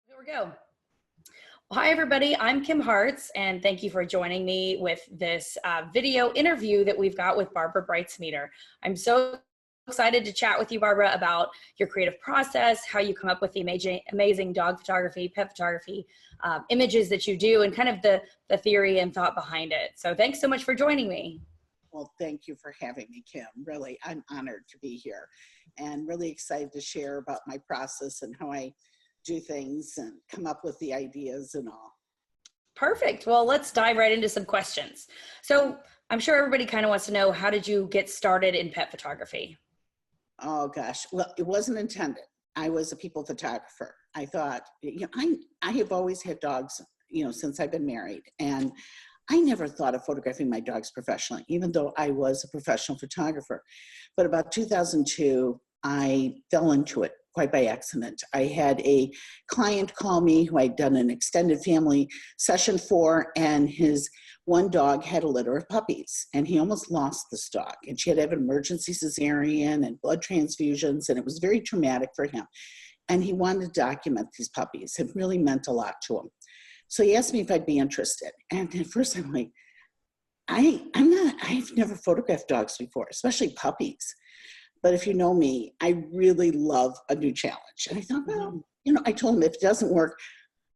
Here we go. Well, hi, everybody. I'm Kim Hartz, and thank you for joining me with this video interview that we've got with Barbara Breitsameter. I'm so excited to chat with you, Barbara, about your creative process, how you come up with the amazing dog photography, pet photography, images that you do, and kind of the theory and thought behind it. So thanks so much for joining me. Well, thank you for having me, Kim. Really, I'm honored to be here and really excited to share about my process and how I do things and come up with the ideas and all. Perfect. Well, let's dive right into some questions. So I'm sure everybody kind of wants to know, how did you get started in pet photography? Oh gosh, well, it wasn't intended. I was a people photographer. I thought, I have always had dogs, since I've been married, and I never thought of photographing my dogs professionally, even though I was a professional photographer. But about 2002, I fell into it quite by accident. I had a client call me who I'd done an extended family session for, and his one dog had a litter of puppies, and he almost lost this dog. And she had to have an emergency cesarean and blood transfusions, and it was very traumatic for him. And he wanted to document these puppies. It really meant a lot to him. So he asked me if I'd be interested. And at first I'm like, I've never photographed dogs before, especially puppies. But if you know me, I really love a new challenge. And I thought, well, I told him if it doesn't work,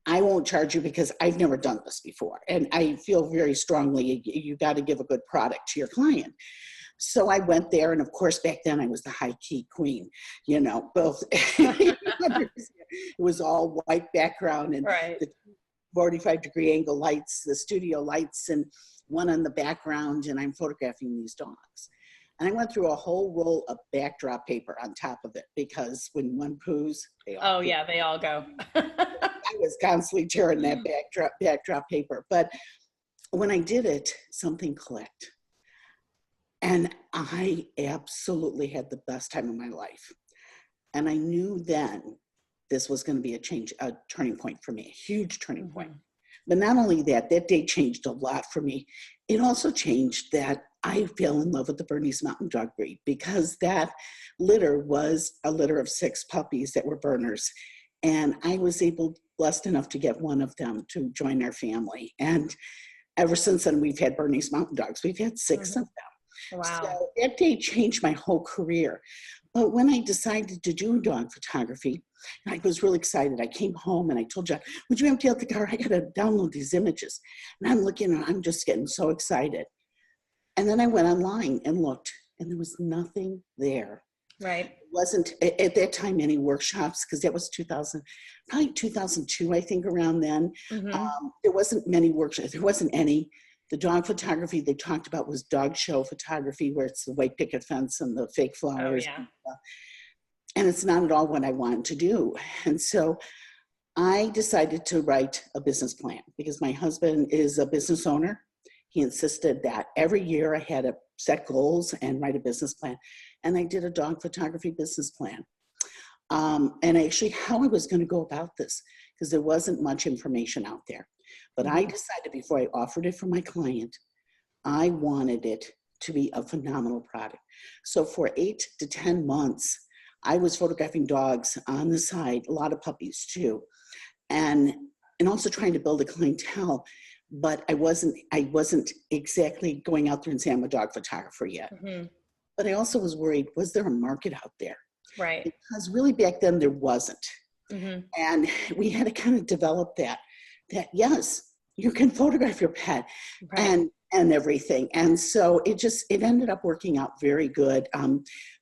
I won't charge you because I've never done this before. And I feel very strongly you got to give a good product to your client. So I went there, and of course, back then I was the high key queen, both. It was all white background and Right. the 45-degree angle lights, the studio lights, and one on the background, and I'm photographing these dogs. And I went through a whole roll of backdrop paper on top of it, because when one poos, they all poo. Yeah, they all go. I was constantly tearing that backdrop paper. But when I did it, something clicked. And I absolutely had the best time of my life. And I knew then this was going to be a turning point for me, a huge turning point. But not only that day changed a lot for me. It also changed that I fell in love with the Bernese Mountain Dog breed, because that litter was a litter of 6 puppies that were Berners. And I was blessed enough to get one of them to join our family. And ever since then, we've had Bernese Mountain Dogs. We've had 6 of them. Wow. So that day changed my whole career. But when I decided to do dog photography, I was really excited. I came home and I told John, would you empty out the car? I got to download these images. And I'm looking and I'm just getting so excited. And then I went online and looked, and there was nothing there. Right. It wasn't at that time any workshops, because that was probably 2002, I think, around then. There wasn't many workshops. There wasn't any. The dog photography they talked about was dog show photography, where it's the white picket fence and the fake flowers. Oh, yeah. And it's not at all what I wanted to do. And so I decided to write a business plan, because my husband is a business owner. He insisted that every year I had to set goals and write a business plan. And I did a dog photography business plan. And actually how I was going to go about this, because there wasn't much information out there. But I decided before I offered it for my client, I wanted it to be a phenomenal product. So for 8 to 10 months, I was photographing dogs on the side, a lot of puppies too, and also trying to build a clientele. But I wasn't exactly going out there and saying I'm a dog photographer yet. But I also was worried, was there a market out there? Right. Because really back then there wasn't. And we had to kind of develop that yes, you can photograph your pet. Right. and everything. And so it ended up working out very good.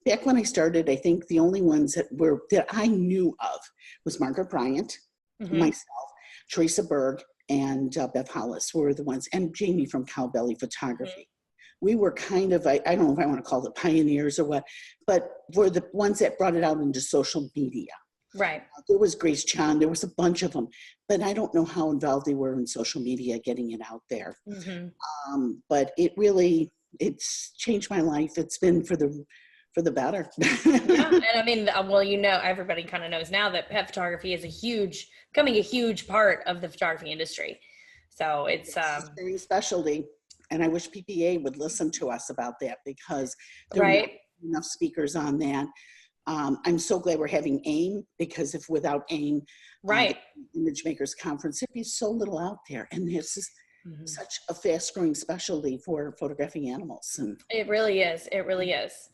Back when I started, I think the only ones that I knew of was Margaret Bryant, myself, Teresa Berg, and Bev Hollis were the ones, and Jamie from Cowbelly Photography. We were kind of, I don't know if I want to call it pioneers or what, but were the ones that brought it out into social media. Right. There was Grace Chan, there was a bunch of them, but I don't know how involved they were in social media getting it out there. But it's changed my life. It's been for the better. Yeah, and I mean, well, everybody kind of knows now that pet photography is becoming a huge part of the photography industry. So it's a very specialty, and I wish PPA would listen to us about that, because there right. are not enough speakers on that. I'm so glad we're having AIM, because if without AIM, Right. the Image Makers Conference, there'd be so little out there. And this is Mhm. such a fast growing specialty for photographing animals. And It really is. It really is.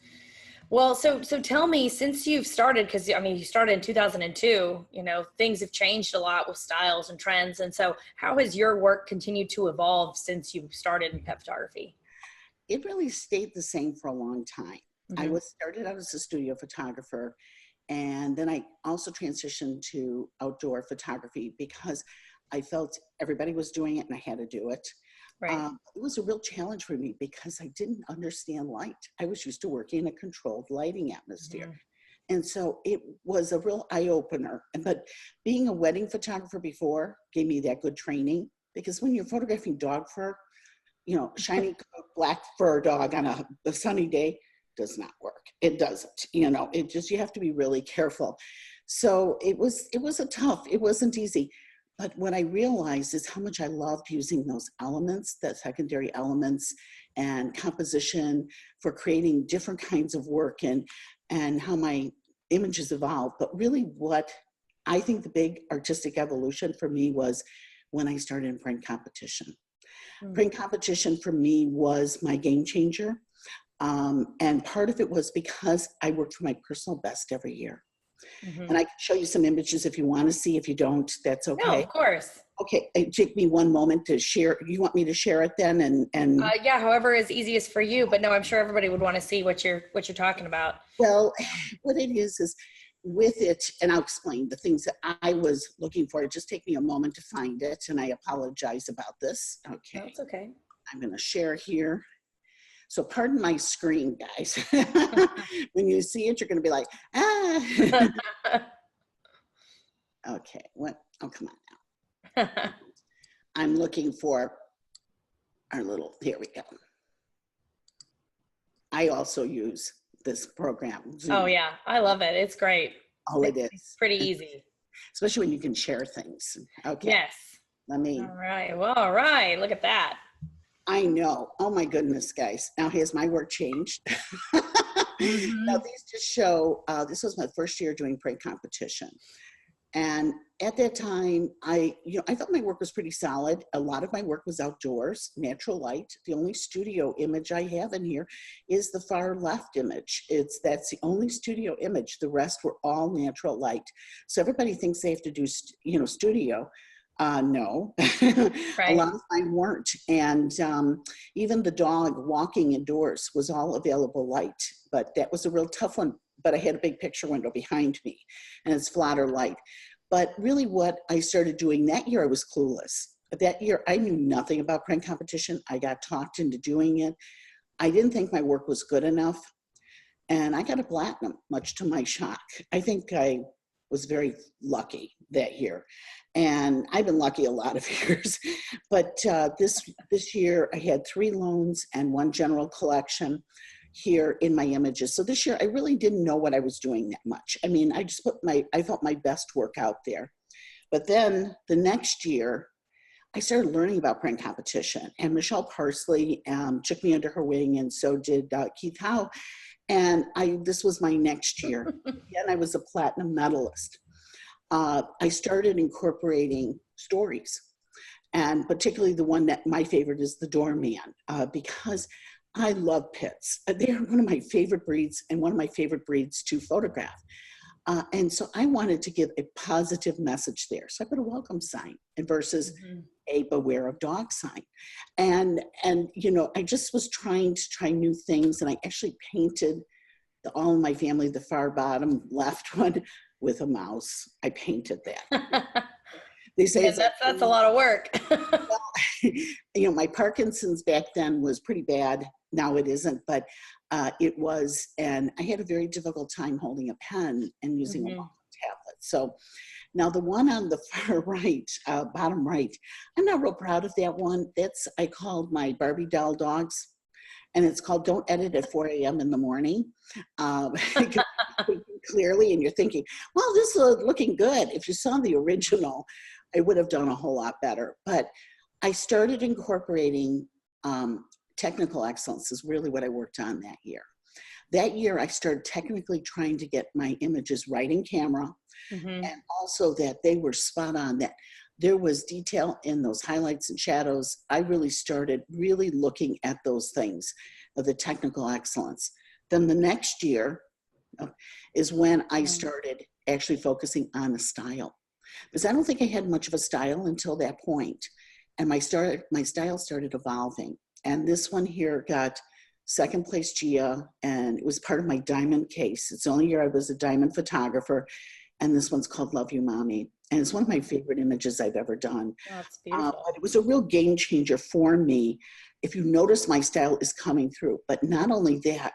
Well, so tell me, since you've started, because I mean, you started in 2002, you know, things have changed a lot with styles and trends. And so how has your work continued to evolve since you started in pet photography? it really stayed the same for a long time. I Hmm. was started out as a studio photographer, and then I also transitioned to outdoor photography because I felt everybody was doing it and I had to do it. Right. It was a real challenge for me because I didn't understand light. I was used to working in a controlled lighting atmosphere. Hmm. And so it was a real eye opener. But being a wedding photographer before gave me that good training, because when you're photographing dog fur, shiny black fur dog on a sunny day does not work. It doesn't, it just, you have to be really careful. So it was it wasn't easy. But what I realized is how much I loved using those elements, the secondary elements and composition, for creating different kinds of work, and how my images evolved. But really what I think the big artistic evolution for me was when I started in print competition. Print competition for me was my game changer. And part of it was because I worked for my personal best every year. Hmm. And I can show you some images if you want to see. If you don't, that's No, okay. of course. Okay, it take me one moment to share. You want me to share it then? And Yeah, however is easiest for you, but no, I'm sure everybody would want to see what you're talking about. well, what it is with it, and I'll explain the things that I was looking for. It just take me a moment to find it, and I apologize about this. No, Okay, it's okay. I'm going to share here. So pardon my screen, guys. When you see it, you're going to be like, ah. Okay, what? Oh, come on now. I'm looking for our little, here we go. I also use this program, Oh Zoom. yeah, I love it. It's great. Oh, it It's is. pretty easy. Especially when you can share things. Okay, Yes. let me, All right. Well, all right. Look at that. I know. Oh my goodness, guys. Now has my work changed? Now Hmm. these just show, this was my first year doing print competition. And at that time, I thought my work was pretty solid. A lot of my work was outdoors, natural light. The only studio image I have in here is the far left image. That's the only studio image. The rest were all natural light. So everybody thinks they have to do, studio. No, a Right. lot of mine weren't. And even the dog walking indoors was all available light. But that was a real tough one. But I had a big picture window behind me, and it's flatter light. But really what I started doing that year, I was clueless. That year, I knew nothing about print competition. I got talked into doing it. I didn't think my work was good enough. And I got a platinum, much to my shock. I think I was very lucky that year. And I've been lucky a lot of years. But this year, I had 3 loans and 1 general collection here in my images. So this year, I really didn't know what I was doing that much. I mean, I just I felt my best work out there. But then the next year, I started learning about print competition, and Michelle Parsley took me under her wing, and so did Keith Howe. And this was my next year. Again, I was a platinum medalist. I started incorporating stories, and particularly the one that my favorite is the doorman, because I love pits. They're one of my favorite breeds and one of my favorite breeds to photograph. And so I wanted to give a positive message there. So I put a welcome sign and versus Hmm. a beware of dog sign. And I just was trying to try new things, and I actually painted all in my family, the far bottom left one with a mouse. I painted that. They say Yeah, it's like, that's a lot of work. my Parkinson's back then was pretty bad. Now it isn't, but it was, and I had a very difficult time holding a pen and using a Hmm. tablet. So now the one on the far right, bottom right, I'm not real proud of that one. I called my Barbie doll dogs, and it's called Don't Edit at 4 a.m. in the morning. Because clearly, and you're thinking, well, this is looking good. If you saw the original, I would have done a whole lot better. But I started incorporating technical excellence is really what I worked on that year. That year, I started technically trying to get my images right in camera, Mm-hmm. and also that they were spot on, that there was detail in those highlights and shadows. I really started really looking at those things of the technical excellence. Then the next year is when I started actually focusing on the style, because I don't think I had much of a style until that point. And my style started evolving. And this one here got second place Gia, and it was part of my diamond case. It's the only year I was a diamond photographer. And this one's called Love You Mommy. And it's one of my favorite images I've ever done. Oh, it's beautiful. But it was a real game changer for me. If you notice, my style is coming through. But not only that,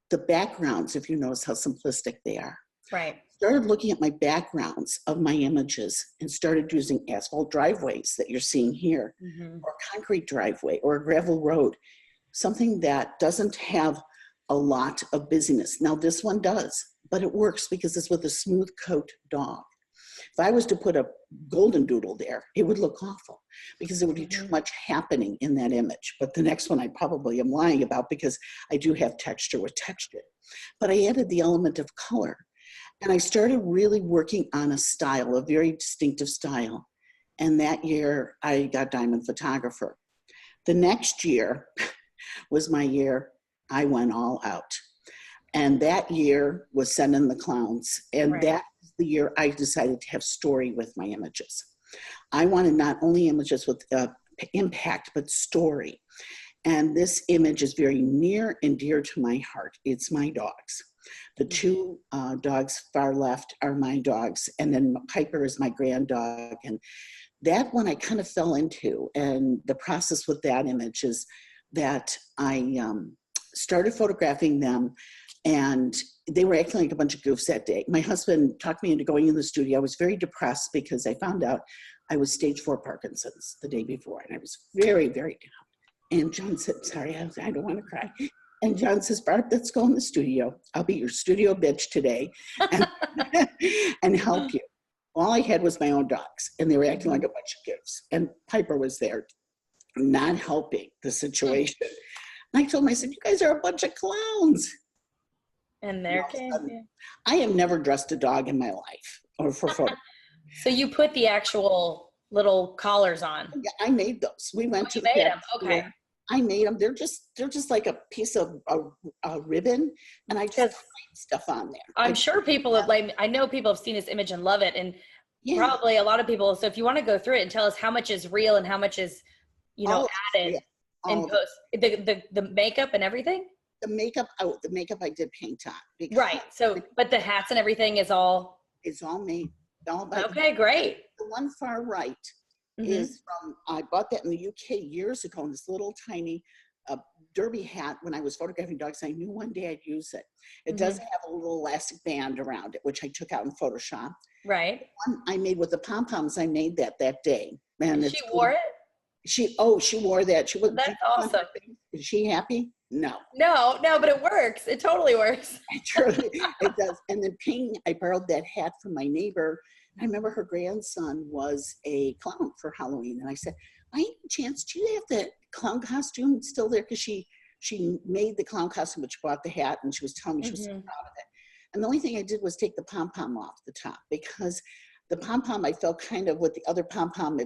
the backgrounds, if you notice how simplistic they are. Right. Started looking at my backgrounds of my images and started using asphalt driveways that you're seeing here, Mm-hmm. or concrete driveway, or a gravel road, something that doesn't have a lot of busyness. Now this one does, but it works because it's with a smooth coat dog. If I was to put a golden doodle there, it would look awful because there would be too much happening in that image. But the next one I probably am lying about, because I do have texture with texture. But I added the element of color. And I started really working on a style, a very distinctive style. And that year I got Diamond Photographer. The next year was my year I went all out. And that year was Send in the Clowns. And Right. that was the year I decided to have story with my images. I wanted not only images with impact, but story. And this image is very near and dear to my heart. It's my dogs. The two dogs far left are my dogs. And then Piper is my grand dog. And that one I kind of fell into. And the process with that image is that I started photographing them, and they were acting like a bunch of goofs that day. My husband talked me into going in the studio. I was very depressed because I found out I was stage 4 Parkinson's the day before, and I was very, very down. And John said, sorry, I don't want to cry. And John says, Barb, let's go in the studio. I'll be your studio bitch today and, and help you. All I had was my own dogs, and they were acting like a bunch of goofs. And Piper was there, not helping the situation. And I told him, I said, you guys are a bunch of clowns. And there came. I have never dressed a dog in my life or for photo. So you put the actual little collars on. Yeah, I made those. We went to the made them. Okay. I made them. They're just like a piece of a ribbon, and I just put stuff on there. I'm sure people have, like, I know people have seen this image and love it, and probably a lot of people. So if you want to go through it and tell us how much is real and how much is, added in post, the makeup and everything. The makeup I did paint on. Right. So, but the hats and everything is all. It's all made. Okay, great. The one far right is from, I bought that in the UK years ago in this little tiny derby hat when I was photographing dogs. I knew one day I'd use it. It does have a little elastic band around it, which I took out in Photoshop. Right. The one I made with the pom-poms, I made that day. And she wore it? She wore that. That's awesome. Is she happy? No, but it works. It totally works. It does. And then painting, I borrowed that hat from my neighbor. I remember her grandson was a clown for Halloween. And I said, by any chance, do you have the clown costume still there? Because she made the clown costume, but she bought the hat, and she was telling me she was so proud of it. And the only thing I did was take the pom-pom off the top, because the pom-pom, I felt kind of with the other pom-pom,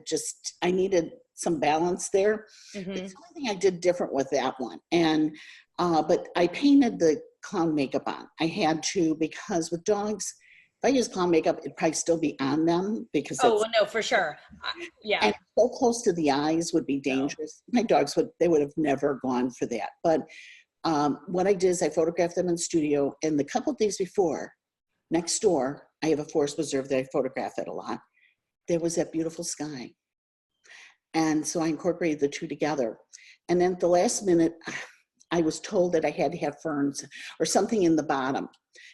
I needed some balance there. It's the only thing I did different with that one. And, but I painted the clown makeup on. I had to, because with dogs, if I use clown makeup, it'd probably still be on them, because no, for sure. Yeah. And so close to the eyes would be dangerous. My dogs would have never gone for that. But what I did is I photographed them in studio, and the couple of days before, next door, I have a forest preserve that I photograph it a lot. There was that beautiful sky. And so I incorporated the two together. And then at the last minute, I was told that I had to have ferns or something in the bottom,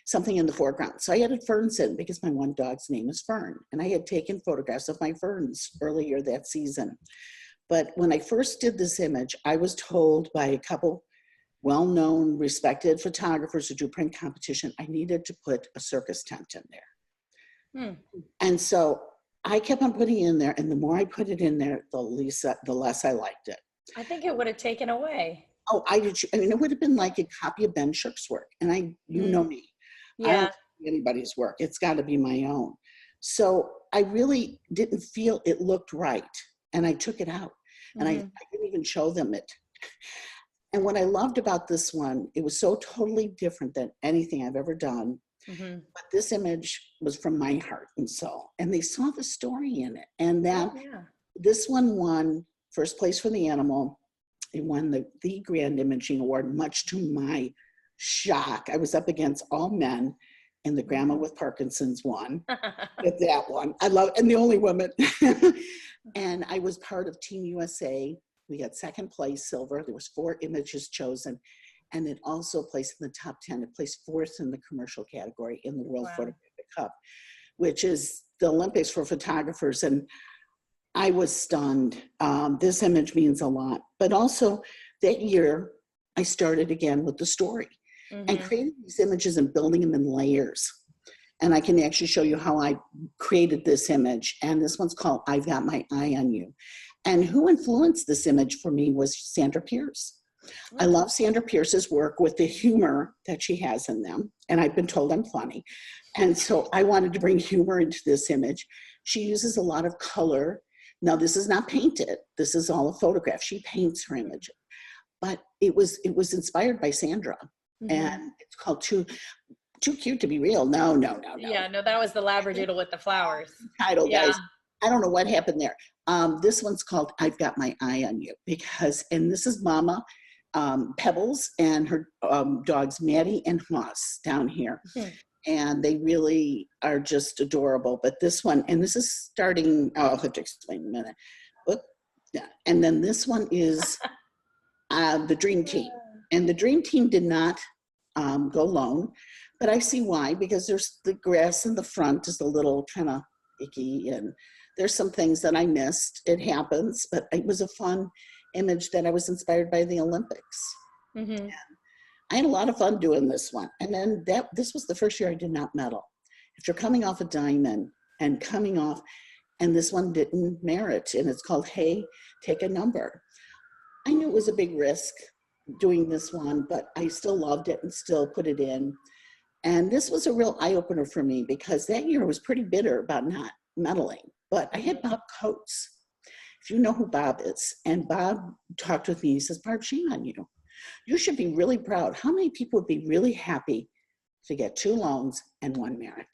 something in the foreground. So I added ferns in, because my one dog's name is Fern. And I had taken photographs of my ferns earlier that season. But when I first did this image, I was told by a couple well-known, respected photographers who do print competition, I needed to put a circus tent in there. And so I kept on putting it in there, and the more I put it in there, the less I liked it. I think it would have taken away. Oh, I did. I mean, it would have been like a copy of Ben Shook's work. And you know me, I don't Yeah. copy anybody's work. It's got to be my own. So I really didn't feel it looked right. And I took it out and I didn't even show them it. And what I loved about this one, it was so totally different than anything I've ever done. Mm-hmm. But this image was from my heart and soul. And they saw the story in it. And that Oh, yeah. this one won first place for the animal. It won the Grand Imaging Award, much to my shock. I was up against all men, and the grandma with Parkinson's won with that one. I love, and the only woman. And I was part of Team USA. We got second place, silver. There was 4 images chosen, and it also placed in the top 10. It placed 4th in the commercial category in the World Photographic Cup, which is the Olympics for photographers. And I was stunned. This image means a lot. But also that year, I started again with the story and creating these images and building them in layers. And I can actually show you how I created this image. And this one's called I've Got My Eye on You. And who influenced this image for me was Sandra Pierce. I love Sandra Pierce's work with the humor that she has in them. And I've been told I'm funny. And so I wanted to bring humor into this image. She uses a lot of color. Now, this is not painted. This is all a photograph. She paints her image. But it was inspired by Sandra. And it's called Too Cute to Be Real. No. Yeah, no, that was the Labradoodle with the flowers. Title, Yeah. guys. I don't know what happened there. This one's called I've Got My Eye on You and this is Mama Pebbles and her dogs Maddie and Moss down here. And they really are just adorable. But this one, and this is starting, I'll have to explain in a minute. But, yeah. And then this one is the Dream Team. And the Dream Team did not go lone, but I see why, because there's the grass in the front is a little kind of icky, and there's some things that I missed. It happens, but it was a fun image that I was inspired by the Olympics. And I had a lot of fun doing this one. And then this was the first year I did not medal. If you're coming off a diamond and coming off, and this one didn't merit, and it's called Hey, Take a Number. I knew it was a big risk doing this one, but I still loved it and still put it in. And this was a real eye-opener for me because that year I was pretty bitter about not medaling. But I had Bob Coates, if you know who Bob is. And Bob talked with me. He says, Barb, shame on you. You should be really proud. How many people would be really happy to get 2 loans and 1 merit?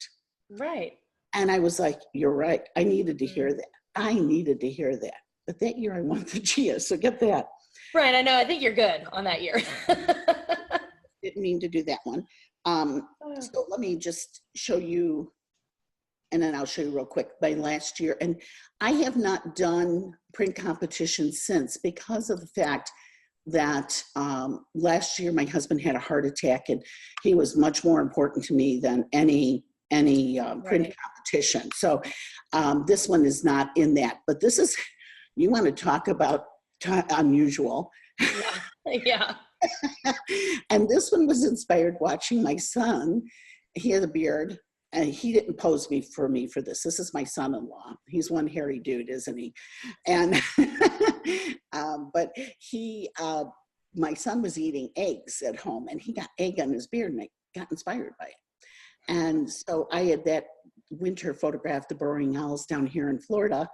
Right. And I was like, you're right. I needed to hear that. I needed to hear that. But that year I won the GIA, so get that. Right, I know. I think you're good on that year. Didn't mean to do that one. So let me just show you, and then I'll show you real quick my last year. And I have not done print competitions since because of the fact that last year my husband had a heart attack, and he was much more important to me than any print competition. So this one is not in that, but this is, you want to talk about unusual. Yeah. And this one was inspired watching my son. He had a beard, and he didn't pose for me for this. This is my son-in-law. He's one hairy dude, isn't he? And but my son was eating eggs at home, and he got egg on his beard, and I got inspired by it. And so I had that winter photographed the burrowing owls down here in Florida,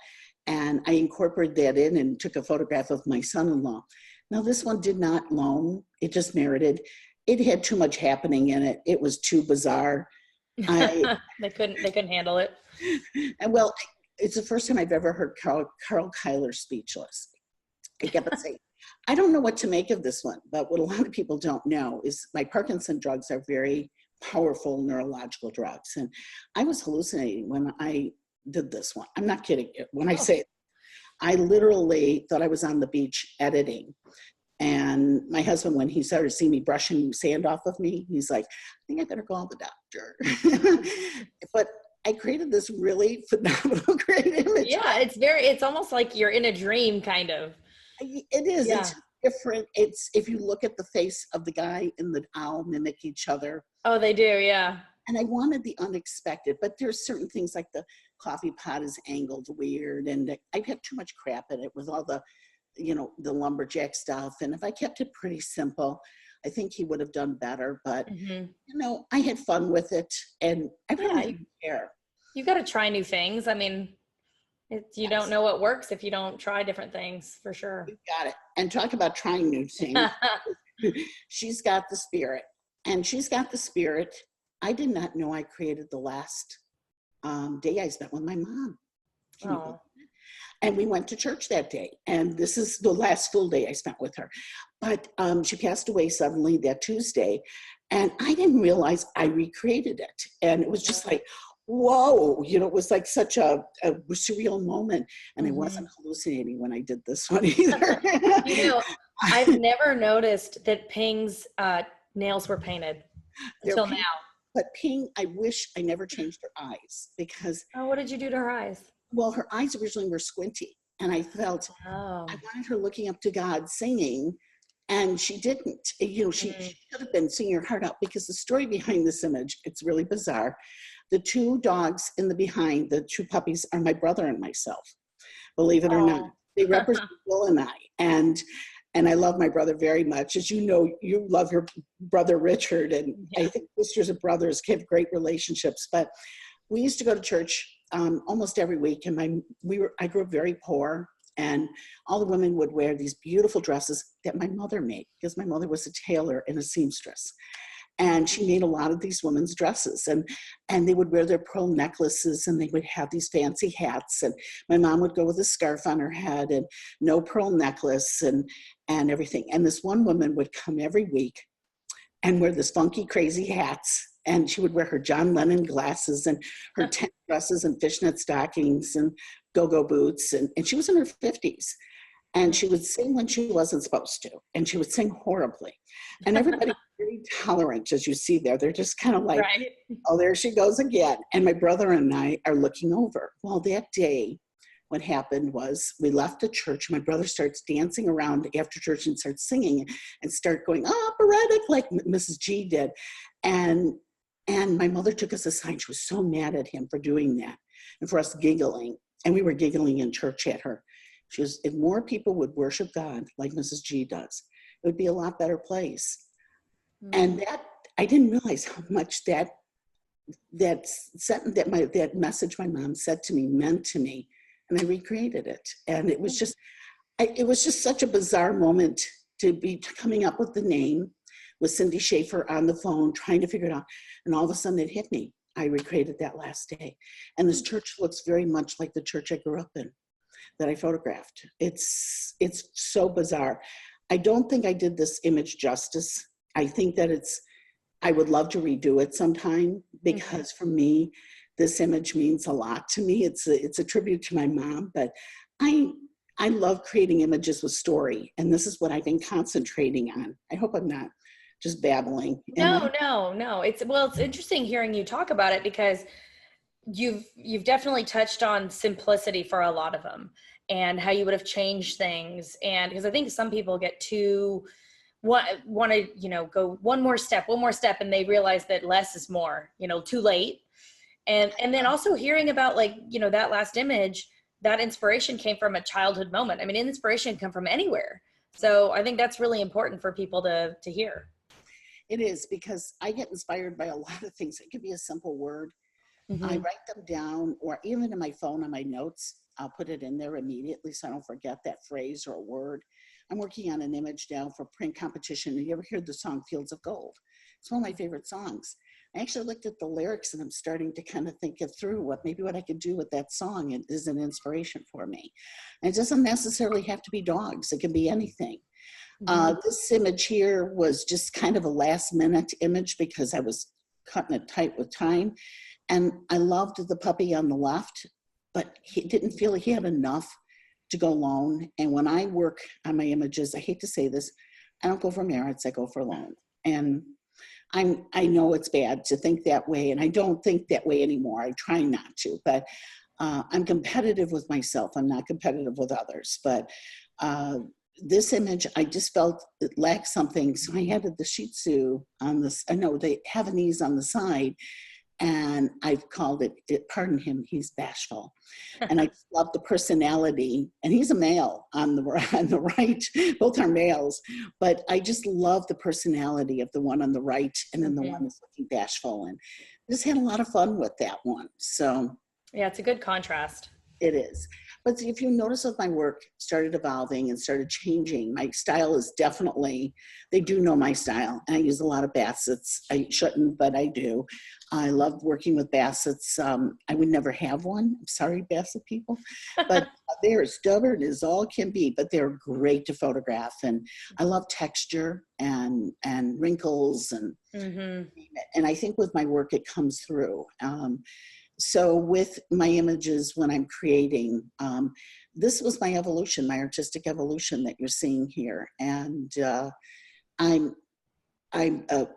and I incorporated that in and took a photograph of my son-in-law. Now this one did not loan, it just merited. It had too much happening in it. It was too bizarre. They couldn't handle it. And well, it's the first time I've ever heard Carl Kyler speechless. I kept saying, I don't know what to make of this one, but what a lot of people don't know is my Parkinson drugs are very powerful neurological drugs. And I was hallucinating when I did this one. I'm not kidding you. When I say, I literally thought I was on the beach editing. And my husband, when he started seeing me brushing sand off of me, he's like, I think I better call the doctor. But I created this really phenomenal, great image. Yeah, it's almost like you're in a dream, kind of. It is. Yeah. It's different. It's, if you look at the face of the guy and the owl mimic each other. Oh, they do, yeah. And I wanted the unexpected, but there's certain things like the coffee pot is angled weird, and I've had too much crap in it with all the the lumberjack stuff. And if I kept it pretty simple, I think he would have done better. But, Hmm. I had fun with it, and I really Yeah, didn't care. you got to try new things. I mean, you don't Yes, know what works if you don't try different things, for you sure. got it. And talk about trying new things. She's got the spirit. And she's got the spirit. I did not know I created the last day I spent with my mom. Can you believe? Oh, And we went to church that day. And this is the last full day I spent with her. But she passed away suddenly that Tuesday. And I didn't realize I recreated it. And it was just like, whoa, it was like such a surreal moment. And I hmm. wasn't hallucinating when I did this one either. You know, I've never noticed that Ping's nails were painted They're until now. pink, but Ping, I wish I never changed her eyes because, Oh, what did you do to her eyes? well, her eyes originally were squinty. And I felt I Oh. wanted her looking up to God singing, and she didn't. She Mm. should have been singing her heart out, because the story behind this image, it's really bizarre. The two dogs in the behind, the two puppies, are my brother and myself, believe it or not. Oh. They represent Will and I. And I love my brother very much. As you know, you love your brother Richard, and I Yeah. think sisters and brothers have great relationships. But we used to go to church almost every week, and I grew up very poor, and all the women would wear these beautiful dresses that my mother made, because my mother was a tailor and a seamstress. And she made a lot of these women's dresses, and they would wear their pearl necklaces, and they would have these fancy hats. And my mom would go with a scarf on her head and no pearl necklace and everything. And this one woman would come every week and wear this funky, crazy hats. And she would wear her John Lennon glasses and her tent dresses and fishnet stockings and go-go boots. And she was in her 50s. And she would sing when she wasn't supposed to. And she would sing horribly. And everybody was very tolerant, as you see there. They're just kind of like, Right. oh, there she goes again. And my brother and I are looking over. Well, that day, what happened was we left the church. My brother starts dancing around after church and starts singing and start going operatic like Mrs. G did. And my mother took us aside. She was so mad at him for doing that and for us giggling. And we were giggling in church at her. She was, if more people would worship God like Mrs. G does, it would be a lot better place. And that, I didn't realize how much that message my mom said to me meant to me, and I recreated it. And it was just such a bizarre moment to be coming up with the name with Cindy Schaefer on the phone, trying to figure it out. And all of a sudden it hit me. I recreated that last day. And this church looks very much like the church I grew up in that I photographed. It's so bizarre. I don't think I did this image justice. I think that I would love to redo it sometime, because for me, this image means a lot to me. It's a tribute to my mom, but I love creating images with story, and this is what I've been concentrating on. I hope I'm not just babbling. Am I? No. It's interesting hearing you talk about it, because you've definitely touched on simplicity for a lot of them, and how you would have changed things. And because I think some people get too want to go one more step, and they realize that less is more, too late. And then also hearing about, like, that last image, that inspiration came from a childhood moment. I mean, inspiration can come from anywhere. So I think that's really important for people to hear. It is, because I get inspired by a lot of things. It could be a simple word. I Hmm. write them down, or even in my phone on my notes, I'll put it in there immediately so I don't forget that phrase or a word. I'm working on an image now for print competition. Have you ever heard the song Fields of Gold? It's one of my favorite songs. I actually looked at the lyrics, and I'm starting to kind of think it through, what I could do with that song. It is an inspiration for me. And it doesn't necessarily have to be dogs. It can be anything. Hmm. This image here was just kind of a last minute image because I was cutting it tight with time. And I loved the puppy on the left, but he didn't feel he had enough to go alone. And when I work on my images, I hate to say this, I don't go for merits, I go for alone. And I know it's bad to think that way, and I don't think that way anymore. I try not to, but I'm competitive with myself. I'm not competitive with others. But this image, I just felt it lacked something. So I added the Shih Tzu on this, the Havanese on the side. And I've called it, pardon him, he's bashful. And I just love the personality. And he's a male on the right, both are males. But I just love the personality of the one on the right and then the one that's looking bashful. And just had a lot of fun with that one. So yeah, it's a good contrast. it is. But if you notice with my work, started evolving and started changing. My style is definitely, they do know my style. And I use a lot of Bassett's. I shouldn't, but I do. I love working with Bassett's. I would never have one. I'm sorry, Bassett people. But they're as stubborn as all can be, but they're great to photograph. And I love texture and wrinkles. And I think with my work, it comes through. So with my images, when I'm creating, this was my evolution, my artistic evolution that you're seeing here. And I'm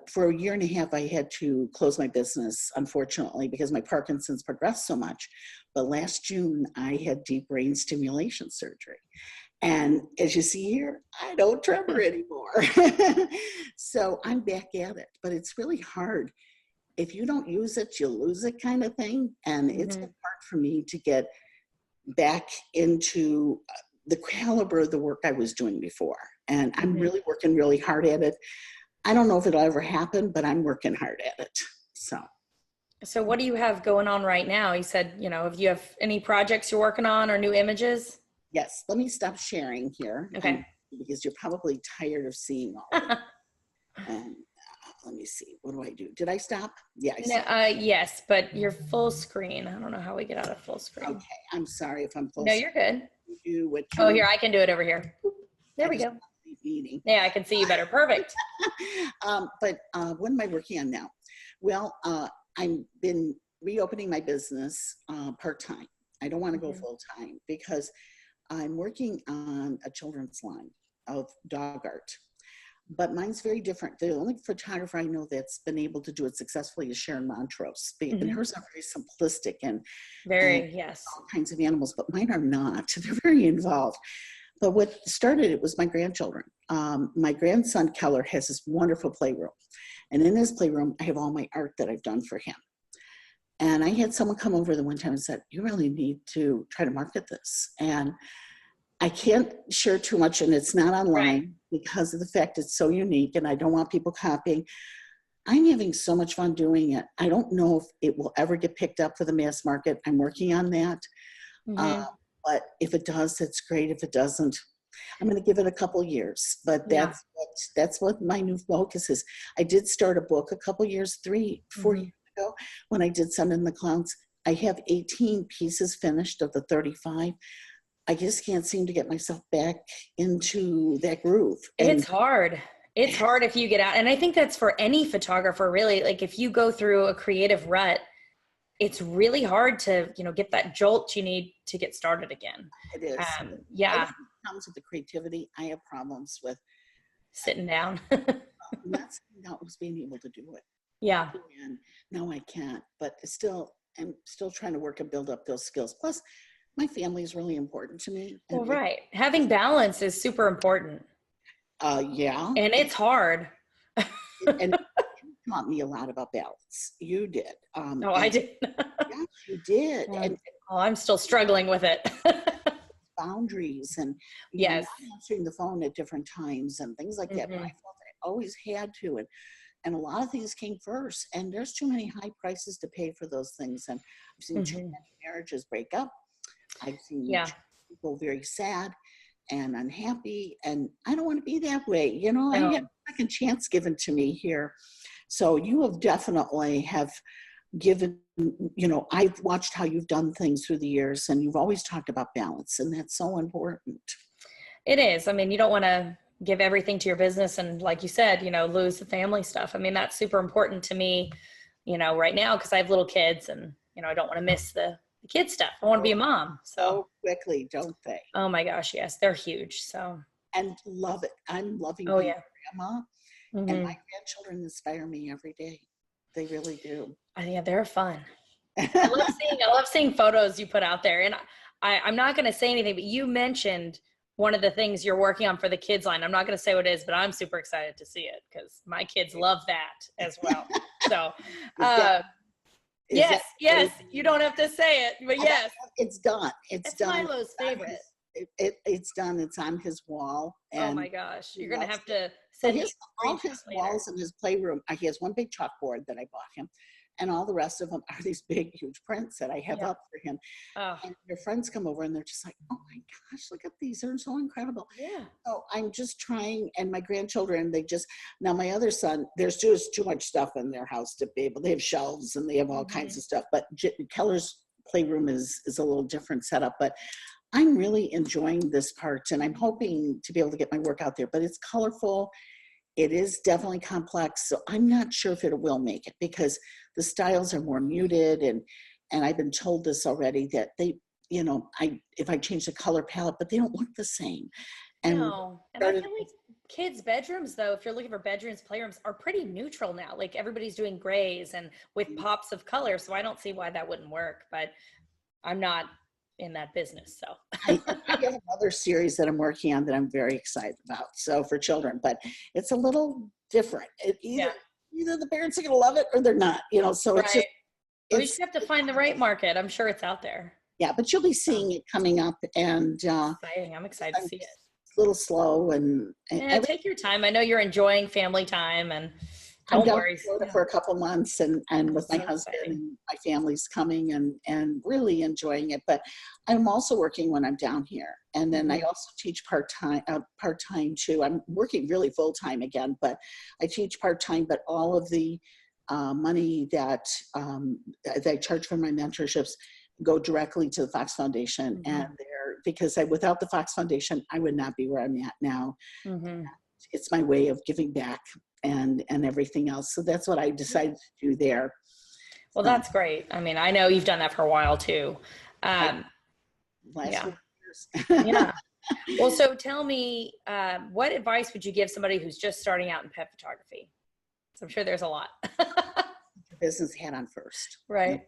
for a year and a half, I had to close my business, unfortunately, because my Parkinson's progressed so much. But last June, I had deep brain stimulation surgery. And as you see here, I don't tremor anymore. So I'm back at it, but it's really hard. If you don't use it, you lose it kind of thing. And it's been hard for me to get back into the caliber of the work I was doing before. And I'm really working really hard at it. I don't know if it'll ever happen, but I'm working hard at it. So what do you have going on right now? You said, if you have any projects you're working on or new images? Yes, let me stop sharing here. Okay. Because you're probably tired of seeing all of it. And let me see. What do I do? Did I stop? Yeah, I stopped. Yes, but you're full screen. I don't know how we get out of full screen. Okay, I'm sorry if I'm full No, you're good. Here, I can do I can do it over here. There we go. Yeah, I can see you better. Perfect. But what am I working on now? Well, I've been reopening my business part-time. I don't want to go full-time because I'm working on a children's line of dog art. But mine's very different. The only photographer I know that's been able to do it successfully is Sharon Montrose. And hers are very simplistic and yes, all kinds of animals, but mine are not. They're very involved. But what started it was my grandchildren. My grandson, Keller, has this wonderful playroom. And in his playroom, I have all my art that I've done for him. And I had someone come over the one time and said, you really need to try to market this. And I can't share too much, and it's not online because of the fact it's so unique and I don't want people copying. I'm having so much fun doing it. I don't know if it will ever get picked up for the mass market. I'm working on that. But if it does, it's great. If it doesn't, I'm going to give it a couple years. But that's what my new focus is. I did start a book a couple years, 4 years ago when I did Sun in the Clouds. I have 18 pieces finished of the 35. I just can't seem to get myself back into that groove. And it's hard. It's hard if you get out. And I think that's for any photographer, really. Like if you go through a creative rut, it's really hard to, get that jolt you need to get started again. It is. I have problems with the creativity. I have problems with sitting down. not sitting down, was being able to do it. Yeah. And now I can't, but I'm still trying to work and build up those skills. Plus, my family is really important to me. Well, right. Having balance is super important. Yeah. And it's hard. And you taught me a lot about balance. You did. I did. Yes, you did. And I'm still struggling with it. Boundaries and yes, answering the phone at different times and things like that. But I felt I always had to. And a lot of things came first. And there's too many high prices to pay for those things. And I've seen too many marriages break up. I've seen people very sad and unhappy, and I don't want to be that way. I had a second chance given to me here. So you have definitely have given, I've watched how you've done things through the years, and you've always talked about balance, and that's so important. It is. I mean, you don't want to give everything to your business and, like you said, lose the family stuff. I mean, that's super important to me, right now, because I have little kids and, I don't want to miss the kid stuff. I want to be a mom. So quickly, don't they? Oh my gosh, yes, they're huge. So and love it. I'm loving being a grandma, and my grandchildren inspire me every day. They really do. Yeah, they're fun. I love seeing photos you put out there, and I'm not going to say anything, but you mentioned one of the things you're working on for the kids line. I'm not going to say what it is, but I'm super excited to see it because my kids love that as well. So. Is Yes, that yes. You don't have to say it, but yes. it's done. It's It's done. Milo's favorite. It's done. It's on his wall, Oh and my gosh. he You're going to loves have it. to So send me a all screenshot his later. walls in his playroom, he has one big chalkboard that I bought him, and all the rest of them are these big, huge prints that I have Yeah. up for him. Oh, And their friends come over and they're just like, "Oh my gosh, look at these! They're so incredible." yeah. So I'm just trying, and my grandchildren, now my other son, there's just too much stuff in their house to be able. They have shelves and they have all kinds of stuff, but Keller's playroom is a little different setup, but I'm really enjoying this part, and I'm hoping to be able to get my work out there. But it's colorful. It is definitely complex, so I'm not sure if it will make it because the styles are more muted, and I've been told this already that they, if I change the color palette, but they don't look the same. And No. And I feel like kids' bedrooms, though, if you're looking for bedrooms, playrooms, are pretty neutral now. Like everybody's doing grays and with pops of color. So I don't see why that wouldn't work, but I'm not in that business. So I have another series that I'm working on that I'm very excited about. So for children, but it's a little different. Either the parents are going to love it or they're not. So it's just right. We just have to find the right market. I'm sure it's out there. yeah. But you'll be seeing it coming up, and Exciting. I'm excited to see it. a little slow and Yeah, take your time. I know you're enjoying family time, and I'm don't down worry. in Florida for a couple months, and with my So husband exciting. and my family's coming, and really enjoying it. But I'm also working when I'm down here, and then I also teach part-time too. I'm working really full-time again, but I teach part-time. But all of the money that I charge for my mentorships go directly to the Fox Foundation, and because without the Fox Foundation, I would not be where I'm at now. It's my way of giving back and everything else. So that's what I decided to do there. Well, that's great. I mean, I know you've done that for a while too. Last Yeah. 4 years. Yeah. Well, so tell me, what advice would you give somebody who's just starting out in pet photography? So I'm sure there's a lot. Business hat on first. Right.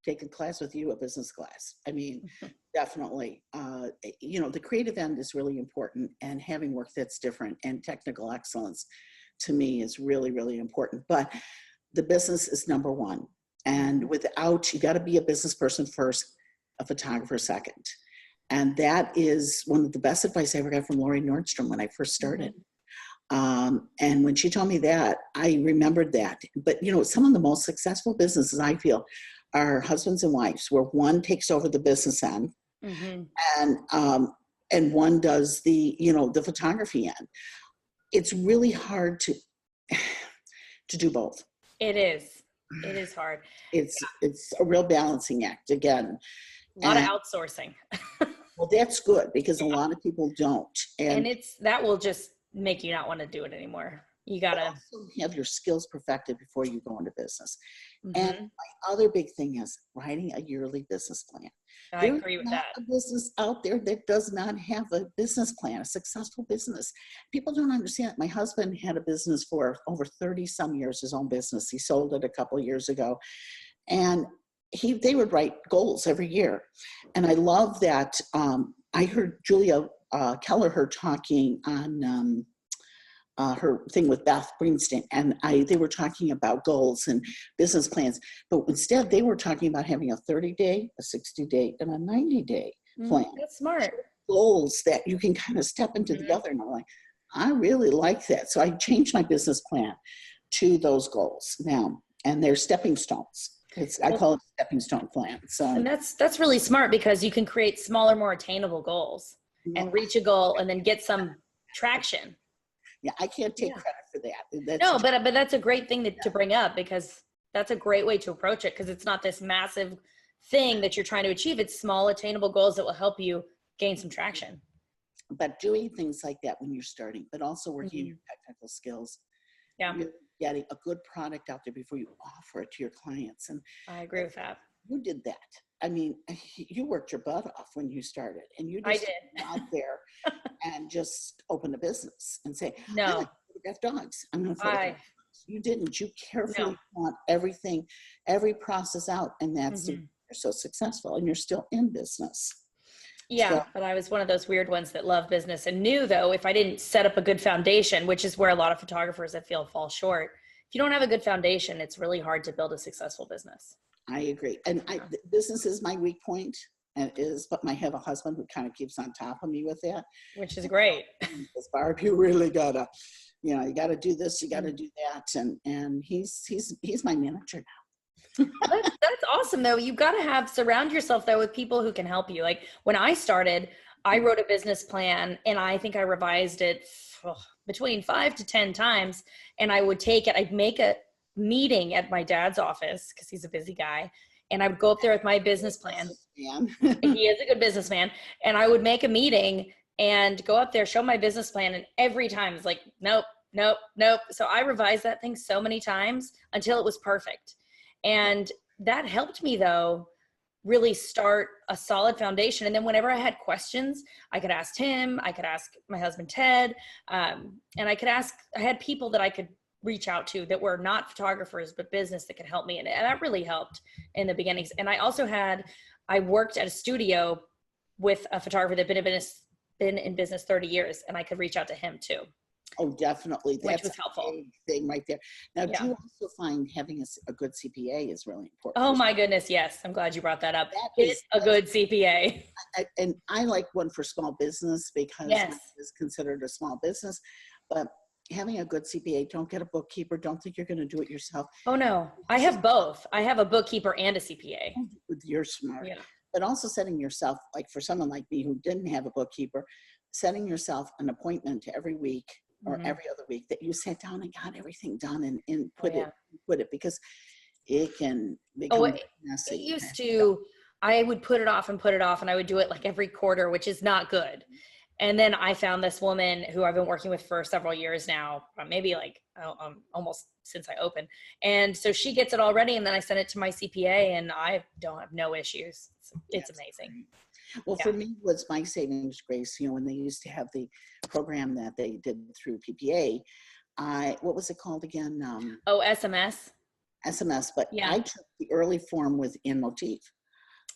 Take a class with you, a business class. I mean, definitely. The creative end is really important, and having work that's different and technical excellence to me is really, really important. But the business is number one. And you got to be a business person first, a photographer second. And that is one of the best advice I ever got from Lori Nordstrom when I first started. And when she told me that, I remembered that. But, some of the most successful businesses, I feel, are husbands and wives, where one takes over the business end and one does the photography end. It's really hard to do both. It is. It is hard. It's a real balancing act again. A lot of outsourcing. Well, that's good because a lot of people don't. And that will just make you not want to do it anymore. You got to also have your skills perfected before you go into business. And my other big thing is writing a yearly business plan. I agree with that. There's not a business out there that does not have a business plan, a successful business. People don't understand. My husband had a business for over 30 some years, his own business. He sold it a couple of years ago. And they would write goals every year. And I love that. I heard Julia Keller talking on her thing with Beth Greenstein, and they were talking about goals and business plans, but instead they were talking about having a 30-day, a 60-day, and a 90-day plan. That's smart. Goals that you can kind of step into the other, and I'm like, I really like that. So I changed my business plan to those goals now, and they're stepping stones. I call it a stepping stone plan. So, and that's really smart because you can create smaller, more attainable goals and reach a goal and then get some traction. Yeah, I can't take credit for that. No, but that's a great thing to bring up because that's a great way to approach it because it's not this massive thing that you're trying to achieve. It's small, attainable goals that will help you gain some traction. But doing things like that when you're starting, but also working on your technical skills. Yeah. Really getting a good product out there before you offer it to your clients. And I agree with that. You did that. I mean, you worked your butt off when you started, and you just went out there and just opened a business and say, no, I like to photograph dogs. I'm going to photograph dogs. You didn't. You carefully want everything, every process out, and that's you're so successful, and you're still in business. Yeah, but I was one of those weird ones that love business and knew, though, if I didn't set up a good foundation, which is where a lot of photographers I feel fall short, if you don't have a good foundation, it's really hard to build a successful business. I agree. And business is my weak point, and but I have a husband who kind of keeps on top of me with that. Which is great. Because Barb, you really gotta, you gotta do this, you gotta do that. And he's my manager now. That's awesome though. You've got to surround yourself though with people who can help you. Like when I started, I wrote a business plan and I think I revised it between 5 to 10 times. And I would I'd make a meeting at my dad's office because he's a busy guy. And I would go up there with my business plan. He is a good businessman. And I would make a meeting and go up there, show my business plan. And every time it's like, nope, nope, nope. So I revised that thing so many times until it was perfect. And that helped me though, really start a solid foundation. And then whenever I had questions, I could ask him, I could ask my husband, Ted, and I had people that I could reach out to that were not photographers, but business that could help me. And that really helped in the beginnings. And I also I worked at a studio with a photographer that been in business 30 years, and I could reach out to him too. Oh, definitely. That's which was helpful. A big thing right there. Now, do you also find having a good CPA is really important? Oh my goodness, yes. I'm glad you brought that up. It's a good CPA. And I like one for small business because it's considered a small business. But having a good CPA, don't get a bookkeeper. Don't think you're going to do it yourself. Oh no, I have both. I have a bookkeeper and a CPA. You're smart. Yeah. But also setting yourself, like for someone like me who didn't have a bookkeeper, setting yourself an appointment every week or every other week that you sat down and got everything done and put it because it can become messy. It used to, I would put it off and I would do it like every quarter, which is not good. And then I found this woman who I've been working with for several years now, maybe like almost since I opened. And so she gets it all ready, and then I send it to my CPA, and I don't have no issues. It's amazing. Well, for me, was my savings grace, when they used to have the program that they did through PPA, what was it called again? SMS. SMS, but I took the early form with In Motif.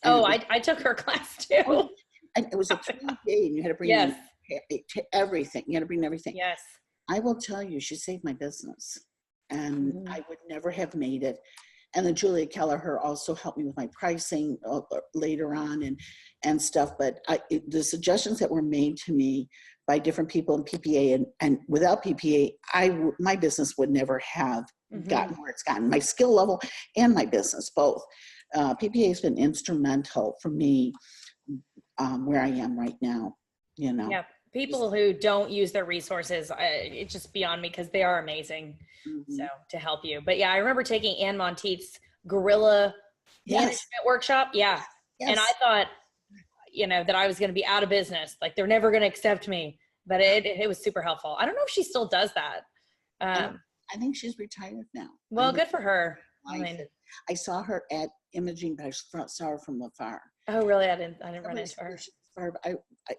I took her class too. And it was a 3-day, and you had to bring everything. You had to bring everything. Yes. I will tell you, she saved my business, and I would never have made it. And then Julia Kelleher also helped me with my pricing later on and stuff. But the suggestions that were made to me by different people in PPA and without PPA, my business would never have gotten where it's gotten. My skill level and my business, both. PPA has been instrumental for me where I am right now, Yeah, people who don't use their resources, it's just beyond me because they are amazing. So to help you. But I remember taking Ann Monteith's guerrilla management workshop. Yeah. And I thought, that I was going to be out of business. Like they're never going to accept me, but it was super helpful. I don't know if she still does that. I think she's retired now. Well, good for her. I saw her at Imaging, but I saw her from afar. Oh, really? I didn't run into her. Barb,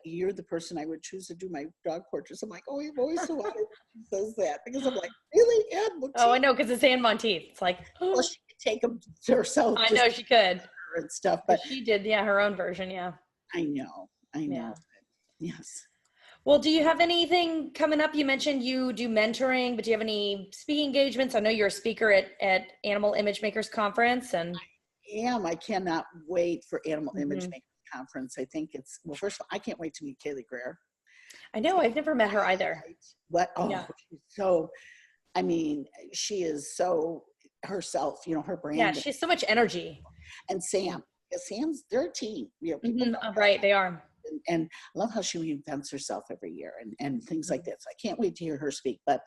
you're the person I would choose to do my dog portraits. I'm like, oh, you've always so honored she says that because I'm like, really, Ann Monteith? Oh, I know, because it's Ann Monteith. It's like, well, she could take them to herself. I know she could and stuff, but she did, her own version. Yeah, I know. Yeah. Yes. Well, do you have anything coming up? You mentioned you do mentoring, but do you have any speaking engagements? I know you're a speaker at Animal Image Makers Conference, and I cannot wait for Animal Image Makers Conference. I think first of all, I can't wait to meet Kaylee Greer. I know, I've never met her either. So, I mean, she is so herself, her brand. Yeah, she has so much energy. And Sam's their team. Right, they are. And I love how she reinvents herself every year and things like that. So I can't wait to hear her speak. But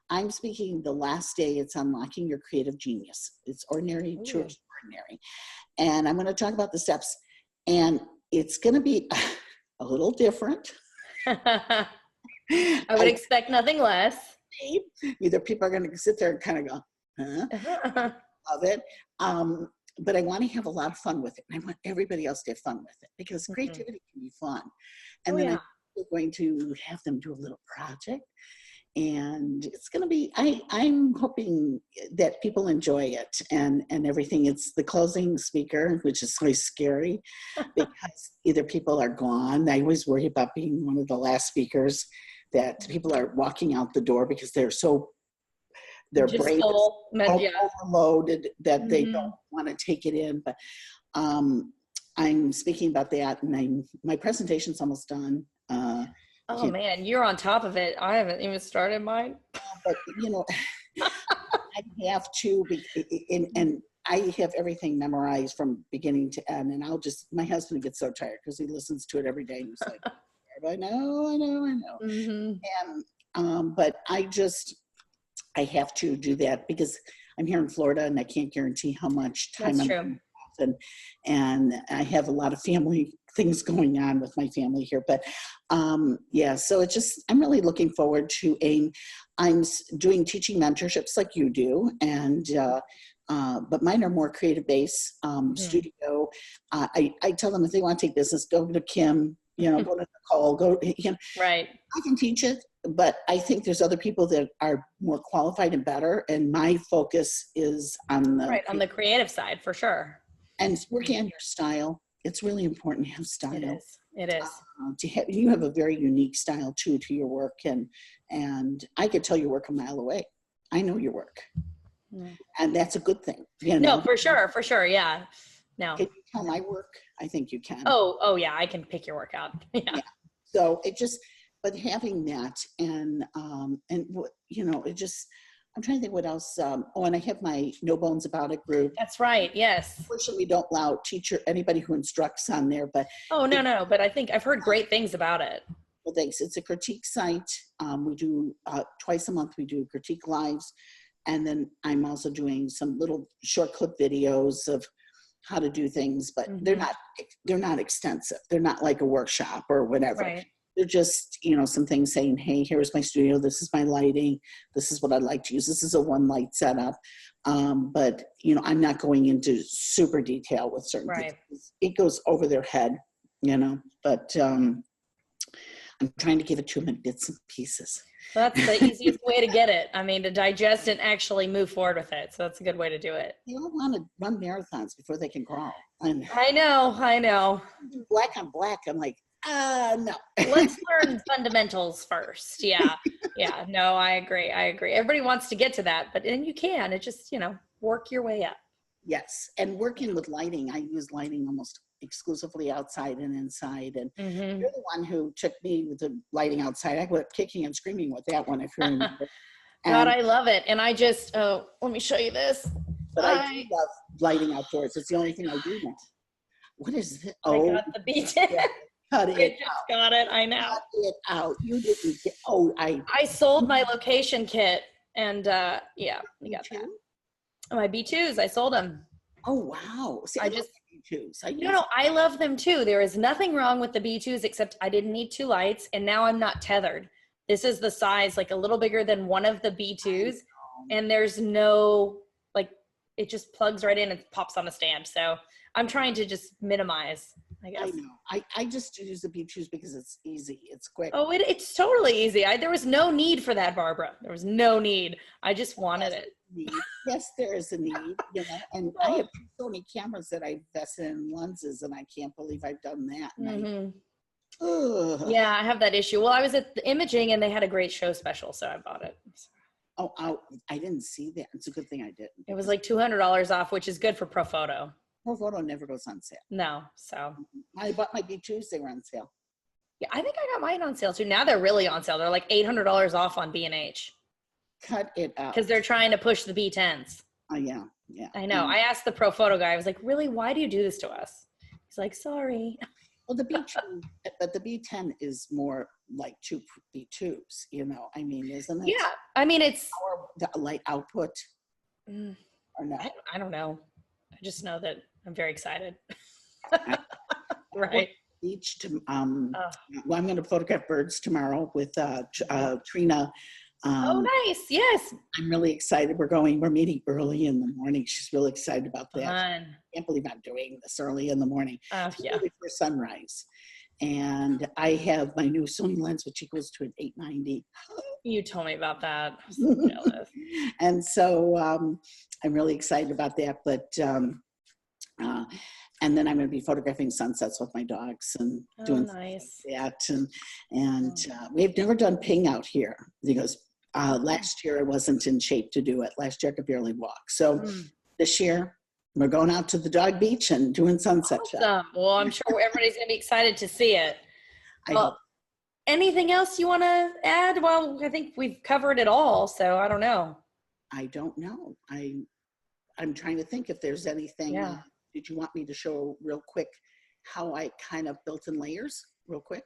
I'm speaking the last day. It's Unlocking Your Creative Genius. It's ordinary to extraordinary. And I'm going to talk about the steps. And it's going to be a little different. I would expect nothing less. Either people are going to sit there and kind of go, huh? Love it. But I want to have a lot of fun with it. And I want everybody else to have fun with it because creativity can be fun. And then I'm going to have them do a little project. And it's going to be, I'm hoping that people enjoy it and everything. It's the closing speaker, which is really scary because either people are gone. I always worry about being one of the last speakers that people are walking out the door because they're so their Just brain is full, so yeah. overloaded that they Mhm. don't want to take it in. But I'm speaking about that, and my presentation's almost done. Oh You man, you're on top of it. I haven't even started mine. but I have to and I have everything memorized from beginning to end, and my husband gets so tired because he listens to it every day, and he's like, I know. Mhm. And but I have to do that because I'm here in Florida and I can't guarantee how much time That's I'm true. going to have, and I have a lot of family things going on with my family here. But yeah, so I'm really looking forward to I'm doing teaching mentorships like you do, and but mine are more creative based, Mhm. studio. I tell them if they want to take business, go to Kim, go to Nicole, Right. I can teach it, but I think there's other people that are more qualified and better. And my focus is on Right. On the creative side, for sure. and working on your style. It's really important to have It style. is. It is. You have a very unique style too to your work, and I could tell your work a mile away. I know your work, Mm. and that's a good thing. No, for sure. For sure. Yeah. No. Can you tell my work? I think you can. Oh, yeah. I can pick your work out. Yeah. Yeah. So but having that I'm trying to think what else. And I have my No Bones About It group. That's right. Yes. Unfortunately, we don't allow anybody who instructs on there, but Oh, no. But I think I've heard great things about it. well, thanks. It's a critique site. We do twice a month. We do critique lives, and then I'm also doing some little short clip videos of how to do things, but they're not extensive. They're not like a workshop or whatever. Right. They're just, some things saying, hey, here's my studio. This is my lighting. This is what I'd like to use. This is a one light setup. But, I'm not going into super detail with certain things. It goes over their head, but I'm trying to give it to them in bits and pieces. That's the easiest way to get it. I mean, to digest and actually move forward with it. So that's a good way to do it. They all want to run marathons before they can crawl. And I know. Black on black. I'm like, no. Let's learn fundamentals first. Yeah. No, I agree. Everybody wants to get to that, but then you can. It just, work your way up. Yes. And working with lighting, I use lighting almost exclusively outside and inside. And you're the one who took me with the lighting outside. I went kicking and screaming with that one, if you remember. God, I love it. And I just, let me show you this. But I do love lighting outdoors. It's the only thing I do now. What is this? Oh, I got the beat. Cut it out. Got it. I know. Cut it out. You didn't get. I sold my location kit, and yeah, you got that. My B2s, I sold them. Oh wow! See, I just B2s. I love them too. There is nothing wrong with the B2s except I didn't need two lights, and now I'm not tethered. This is the size, like a little bigger than one of the B2s, and there's no it just plugs right in and pops on a stand. So I'm trying to just minimize, I guess. I know. I just use the B2s because it's easy. It's quick. Oh, it's totally easy. There was no need for that, Barbara. There was no need. I just wanted it. Yes, there is a need, and I have so many cameras that I invested in lenses, and I can't believe I've done that. Yeah, I have that issue. Well, I was at the imaging and they had a great show special, so I bought it. Oh, I didn't see that. It's a good thing I didn't. It was like $200 off, which is good for Profoto. Profoto never goes on sale. No, so. I bought my B2s, they were on sale. Yeah, I think I got mine on sale too. Now they're really on sale. They're like $800 off on B&H. Cut it out. Because they're trying to push the B10s. Oh, yeah. I know. I asked the Profoto guy, I was like, really, why do you do this to us? He's like, sorry. Well, the B2, but the B10 is more like two B2s, I mean, isn't it? Yeah. I mean, it's. The light output. Or no? I don't know. I just know that I'm very excited. Right. Beach to, well, I'm going to photograph birds tomorrow with Trina. Oh, nice. Yes. I'm really excited. We're meeting early in the morning. She's really excited about that. I can't believe I'm doing this early in the morning. Yeah. Before sunrise. And I have my new Sony lens, which equals to an 890. You told me about that. I'm so jealous. And so I'm really excited about that. But and then I'm going to be photographing sunsets with my dogs and doing nice. that. And we've never done ping out here because Last year I wasn't in shape to do it. Last year I could barely walk. So Mm. this year we're going out to the dog beach and doing sunset shop. Awesome. Well, I'm sure everybody's going to be excited to see it. I Well, hope. anything else you want to add? Well, I think we've covered it all, so I don't know. I don't know. I'm trying to think if there's anything. Yeah. Did you want me to show real quick how I kind of built in layers real quick?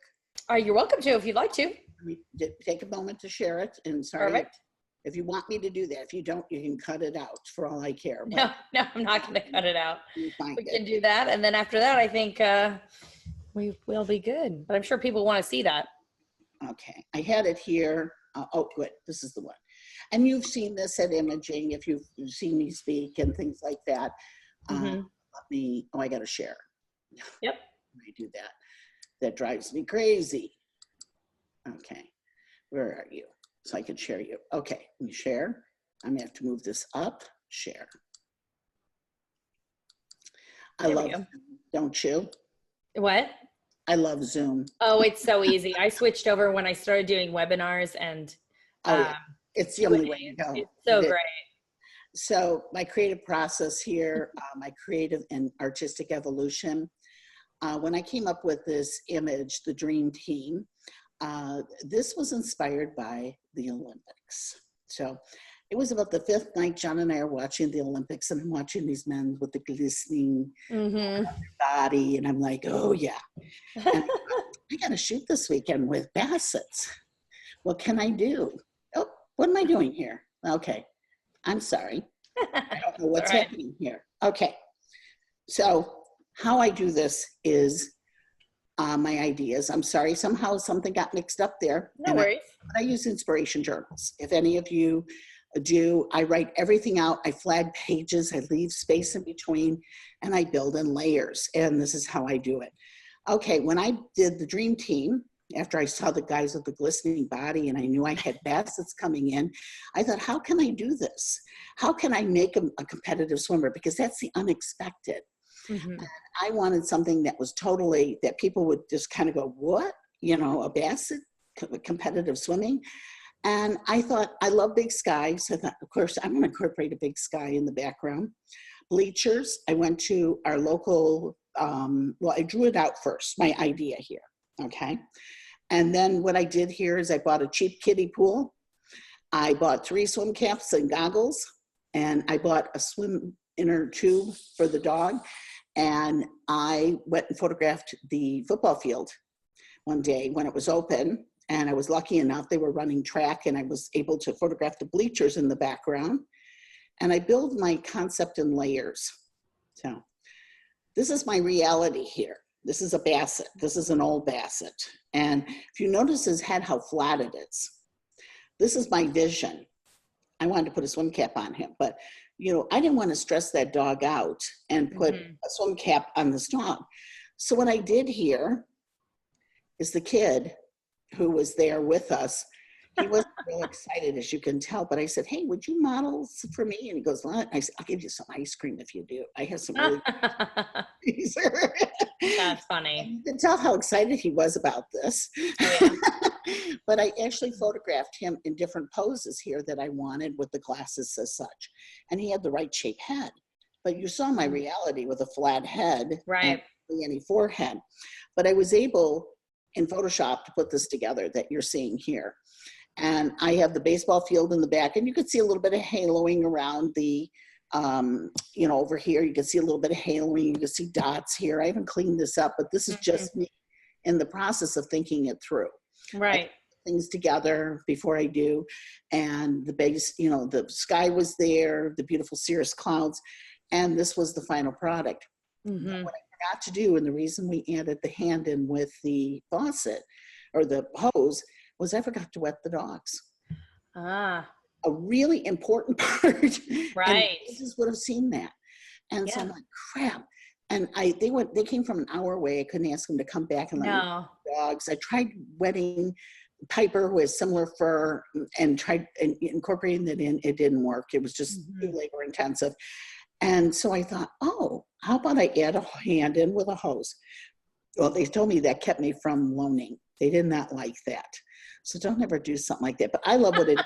You're welcome to if you'd like to. Let me take a moment to share it. And sorry, Perfect. if you want me to do that. If you don't, you can cut it out for all I care. No, I'm not going to cut it out. You find We it. can do that. And then after that, I think we'll be good. But I'm sure people want to see that. Okay, I had it here. Oh, good. This is the one. And you've seen this at imaging if you've seen me speak and things like that. Mhm. I got to share. Yep. I do that. That drives me crazy. Okay, where are you? So I can share you. Okay, let me share. I'm gonna have to move this up. Share. I There we love go. Zoom, don't you? What? I love Zoom. Oh, it's so easy. I switched over when I started doing webinars, and Oh yeah, it's the only way to go. it's so It is. great. So my creative process here, my creative and artistic evolution. When I came up with this image, the dream team, this was inspired by the Olympics. So it was about the fifth night John and I are watching the Olympics, and I'm watching these men with the glistening body, and I'm like, oh yeah. And I got to shoot this weekend with Bassett's. What can I do? Oh, what am I doing here? Okay, I'm sorry. I don't know what's happening here. Okay, so how I do this is my ideas. I'm sorry, somehow something got mixed up there. No worries. I use inspiration journals. If any of you do, I write everything out. I flag pages, I leave space in between, and I build in layers. And this is how I do it. Okay, when I did the dream team, after I saw the guys with the glistening body and I knew I had Bassett's coming in, I thought, how can I do this? How can I make them a competitive swimmer? Because that's the unexpected. Mm-hmm. I wanted something that was totally, that people would just kind of go, what? You know, a Bassett competitive swimming. And I thought, I love big sky. So I thought, of course, I'm going to incorporate a big sky in the background. Bleachers, I went to our local, well, I drew it out first, my idea here, okay? And then what I did here is I bought a cheap kiddie pool. I bought 3 swim caps and goggles, and I bought a swim inner tube for the dog. And I went and photographed the football field one day when it was open. And I was lucky enough, they were running track, and I was able to photograph the bleachers in the background. And I build my concept in layers. So this is my reality here. This is a Bassett. This is an old Bassett. And if you notice his head, how flat it is. This is my vision. I wanted to put a swim cap on him, but you know, I didn't want to stress that dog out and put a swim cap on this dog. So what I did here is the kid who was there with us, he wasn't real excited, as you can tell, but I said, hey, would you model for me? And he goes, what? I said, I'll give you some ice cream if you do. I have some really That's funny. And you can tell how excited he was about this. Oh, yeah. But I actually photographed him in different poses here that I wanted with the glasses as such. And he had the right shaped head. But you saw my reality with a flat head. Right. And any forehead. But I was able in Photoshop to put this together that you're seeing here. And I have the baseball field in the back, and you can see a little bit of haloing around the, you know, over here, you can see a little bit of haloing, you can see dots here. I haven't cleaned this up, but this is just me in the process of thinking it through. Right. Things together before I do. And the base, you know, the sky was there, the beautiful cirrus clouds, and this was the final product. What I forgot to do, and the reason we added the hand in with the faucet or the hose, was I forgot to wet the dogs. Ah. A really important part. Right. And Jesus would have seen that. And so I'm like, crap. And they came from an hour away. I couldn't ask them to come back and let me wet the dogs. I tried wetting Piper with similar fur and tried incorporating that in. It didn't work. It was just too labor intensive. And so I thought, oh, how about I add a hand in with a hose? Well, they told me that kept me from loaning. They did not like that. So don't ever do something like that. But I love what it is.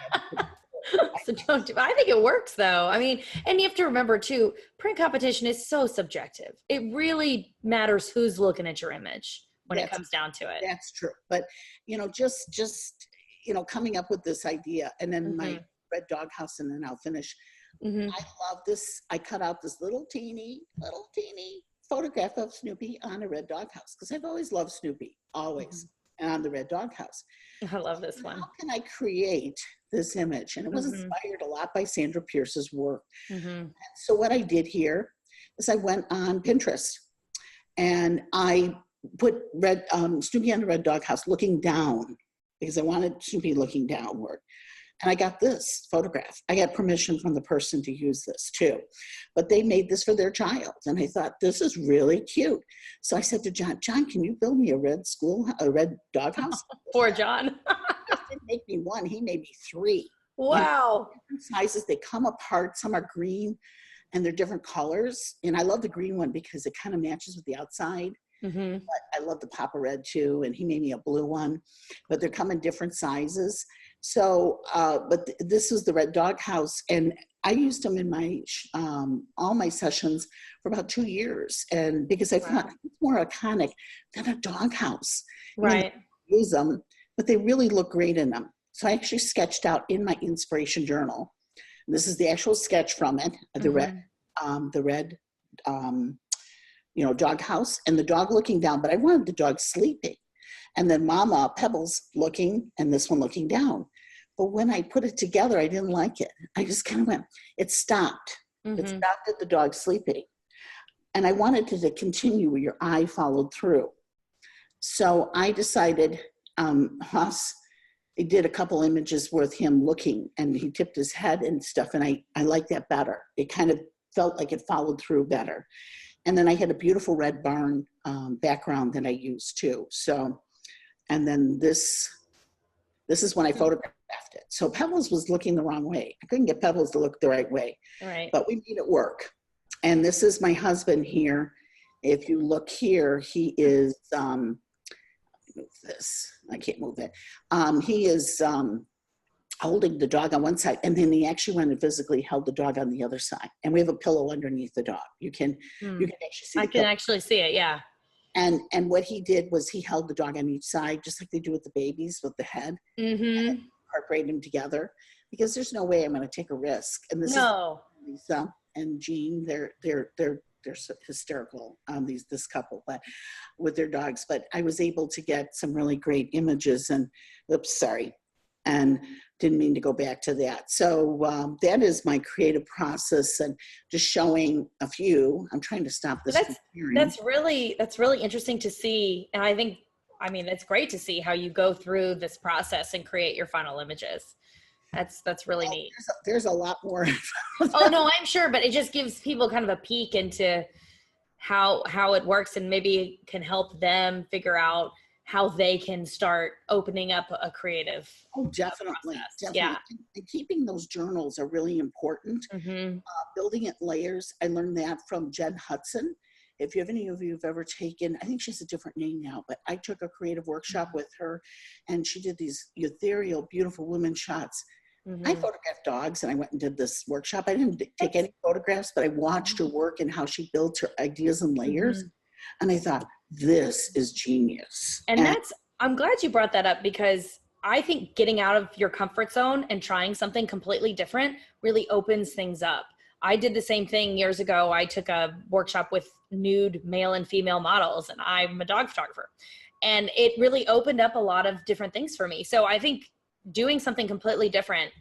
So don't do, I think it works though. I mean, and you have to remember too, print competition is so subjective. It really matters who's looking at your image when it comes down to it. That's true. But, just, coming up with this idea, and then my red doghouse, and then I'll finish. I love this. I cut out this little teeny photograph of Snoopy on a red doghouse, because I've always loved Snoopy, always, and on the red doghouse. I love this one. How can I create this image? And it was inspired a lot by Sandra Pierce's work. So what I did here is I went on Pinterest, and I put Snoopy on the red doghouse looking down, because I wanted Snoopy looking downward. And I got this photograph. I got permission from the person to use this too, but they made this for their child. And I thought, this is really cute. So I said to John, can you build me a red doghouse? Poor John. He didn't make me one, he made me 3. Wow. Different sizes, they come apart. Some are green and they're different colors. And I love the green one because it kind of matches with the outside. But I love the Papa Red too. And he made me a blue one, but they're come in different sizes. So, but this was the red doghouse, and I used them in my all my sessions for about 2 years, and because I thought it's more iconic than a doghouse. Right. Use them, but they really look great in them. So I actually sketched out in my inspiration journal. And this is the actual sketch from it, the red doghouse, and the dog looking down. But I wanted the dog sleeping, and then Mama Pebbles looking, and this one looking down. But when I put it together, I didn't like it. I just kind of went, it stopped. It stopped at the dog sleeping. And I wanted it to continue where your eye followed through. So I decided, Haas, I did a couple images with him looking, and he tipped his head and stuff, and I liked that better. It kind of felt like it followed through better. And then I had a beautiful red barn background that I used too. So, and then this is when I photographed it. So Pebbles was looking the wrong way. I couldn't get Pebbles to look the right way, but we made it work. And this is my husband here. If you look here, he is, move this, I can't move it. He is holding the dog on one side, and then he actually went and physically held the dog on the other side. And we have a pillow underneath the dog. You can actually see. I can actually see it, yeah. And what he did was he held the dog on each side, just like they do with the babies, with the head, and incorporate them together, because there's no way I'm going to take a risk. And this is Lisa and Jean. They're hysterical, this couple, but with their dogs. But I was able to get some really great images, and and didn't mean to go back to that. So that is my creative process, and just showing a few. I'm trying to stop this. That's really interesting to see. And I mean, it's great to see how you go through this process and create your final images. That's really neat. There's a lot more. Oh no, I'm sure, but it just gives people kind of a peek into how it works, and maybe can help them figure out how they can start opening up a creative definitely. Yeah. And keeping those journals are really important. Building it layers. I learned that from Jen Hudson. If any of you have ever taken, I think she has a different name now, but I took a creative workshop with her, and she did these ethereal, beautiful women shots. I photographed dogs, and I went and did this workshop. I didn't take any photographs, but I watched her work and how she built her ideas and layers. And I thought, this is genius. And I'm glad you brought that up, because I think getting out of your comfort zone and trying something completely different really opens things up. I did the same thing years ago. I took a workshop with nude male and female models, and I'm a dog photographer. And it really opened up a lot of different things for me. So I think doing something completely different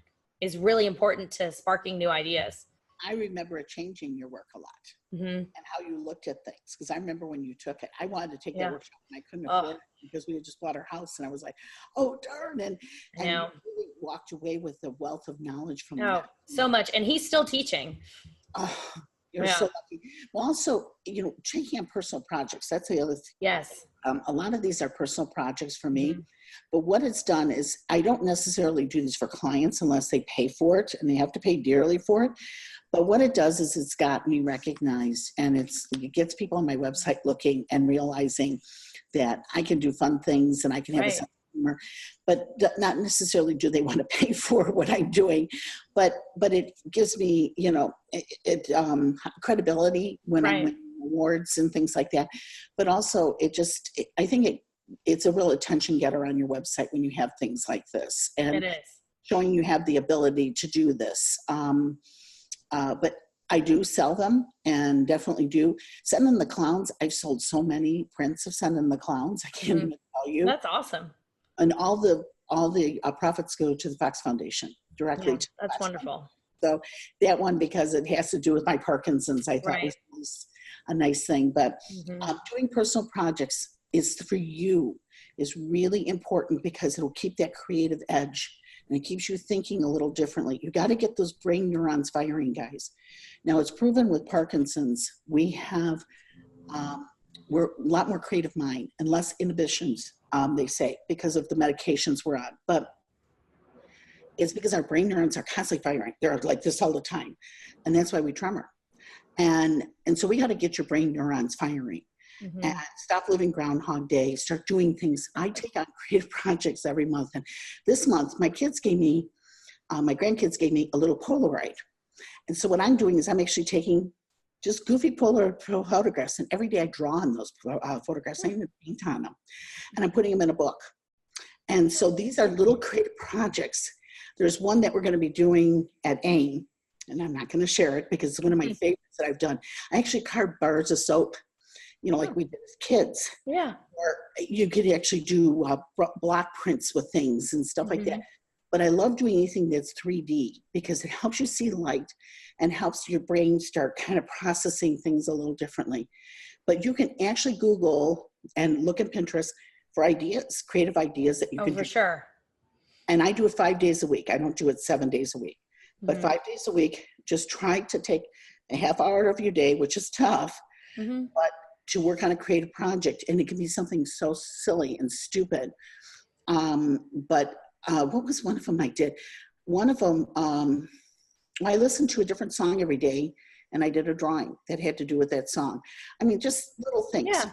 is really important to sparking new ideas. I remember it changing your work a lot, and how you looked at things. Because I remember when you took it, I wanted to take that workshop, and I couldn't afford it because we had just bought our house, and I was like, oh darn. And you really walked away with a wealth of knowledge from that. So much. And he's still teaching. Oh, you're so lucky. Well, also, taking on personal projects, that's the other thing. Yes. A lot of these are personal projects for me, but what it's done is I don't necessarily do these for clients unless they pay for it, and they have to pay dearly for it. But what it does is it's got me recognized, and it gets people on my website looking and realizing that I can do fun things, and I can have a sense of consumer, but not necessarily do they want to pay for what I'm doing, but it gives me, credibility when I'm Right. winning awards and things like that. But also I think it's a real attention getter on your website when you have things like this, and It is. showing you have the ability to do this. But I do sell them, and definitely do. Send in the Clowns. I've sold so many prints of Send in the Clowns. I can't even tell you. That's awesome. And all the profits go to the Fox Foundation directly. Yeah, To that's Fox wonderful. So that one, because it has to do with my Parkinson's, I thought Right. was a nice thing. But Mm-hmm. doing personal projects is for you is really important, because it'll keep that creative edge, and it keeps you thinking a little differently. You got to get those brain neurons firing, guys. Now, it's proven with Parkinson's, we have we're a lot more creative mind and less inhibitions, they say, because of the medications we're on. But it's because our brain neurons are constantly firing. They're like this all the time. And that's why we tremor. And so we got to get your brain neurons firing. Mm-hmm. And stop living Groundhog Day, start doing things. I take on creative projects every month. And this month, my grandkids gave me a little Polaroid. And so what I'm doing is I'm actually taking just goofy Polaroid photographs. And every day I draw on those photographs. I even paint on them. And I'm putting them in a book. And so these are little creative projects. There's one that we're going to be doing at AIM, and I'm not going to share it because it's one of my favorites that I've done. I actually carved bars of soap, like we did as kids. Yeah. Or you could actually do block prints with things and stuff like that. But I love doing anything that's 3D, because it helps you see light and helps your brain start kind of processing things a little differently. But you can actually Google and look at Pinterest for ideas, creative ideas that you can do. For sure. And I do it 5 days a week. I don't do it 7 days a week. But 5 days a week, just try to take a half hour of your day, which is tough, but to work on a creative project. And it can be something so silly and stupid. But what was one of them I did? One of them, I listened to a different song every day, and I did a drawing that had to do with that song. I mean, just little things. Yeah.